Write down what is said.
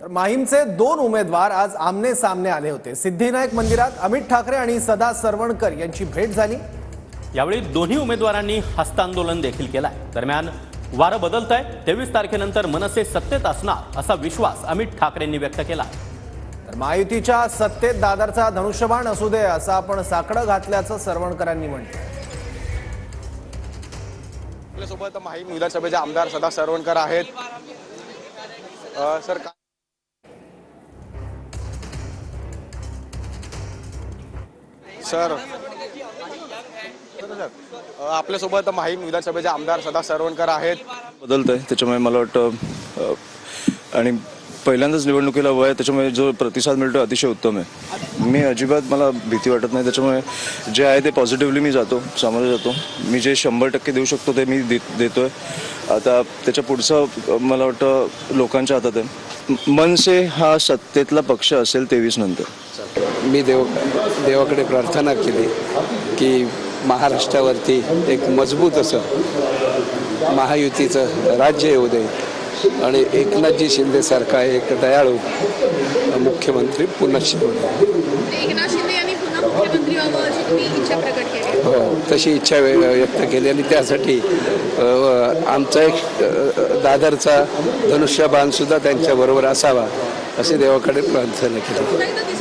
तर माहीमचे दोन उमेदवार आज आमने सामने आले होते। सिद्धिविनायक मंदिरात अमित ठाकरे आणि सदा सरवणकर यांची भेट झाली। यावेळी दोन्ही उमेदवारांनी हस्तांदोलन देखील केलाय। दरम्यान वारं बदलतंय। 23 तारखेनंतर मनसे सत्तेत असणार असा विश्वास अमित ठाकरेंनी व्यक्त केला। तर महायुतीच्या सत्तेत दादरचा धनुष्यबाण असू दे असं आपण साकडं घातल्याचं सरवणकरांनी म्हटलं। आपल्यासोबत माहीम विधानसभेचे आमदार सदा सरवणकर आहेत। सर सर आपल्यासोबत माहीम विधानसभेचे आमदार सदा सरवणकर आहेत। बदलतंय त्याच्यामुळे मला वाटतं आणि पहिल्यांदाच निवडणुकीला वय त्याच्यामुळे जो प्रतिसाद मिळतो अतिशय उत्तम आहे। मी अजिबात मला भीती वाटत नाही। त्याच्यामुळे जे आहे ते पॉझिटिव्हली मी जातो, सामोरे जातो। मी जे 100% देऊ शकतो ते मी देतोय। आता त्याच्या पुढचं मला वाटतं लोकांच्या हातात आहे। मनसे हा सत्तेतला पक्ष असेल 23 नंतर। मी देवाकडे प्रार्थना केली की महाराष्ट्रावरती एक मजबूत असं महायुतीचं राज्य येऊ दे आणि एकनाथजी शिंदे सारखा एक दयाळू मुख्यमंत्री पुन्हा शिवू दे। एकनाथ शिंदे यांनी पुन्हा मुख्यमंत्री व्हावं अशी तुम्ही इच्छा प्रकट केली? हो, तशी इच्छा व्यक्त केली आणि त्यासाठी आमचा एक दादरचा धनुष्यबाण सुद्धा त्यांच्याबरोबर असावा अशी देवाकडे प्रार्थना केली।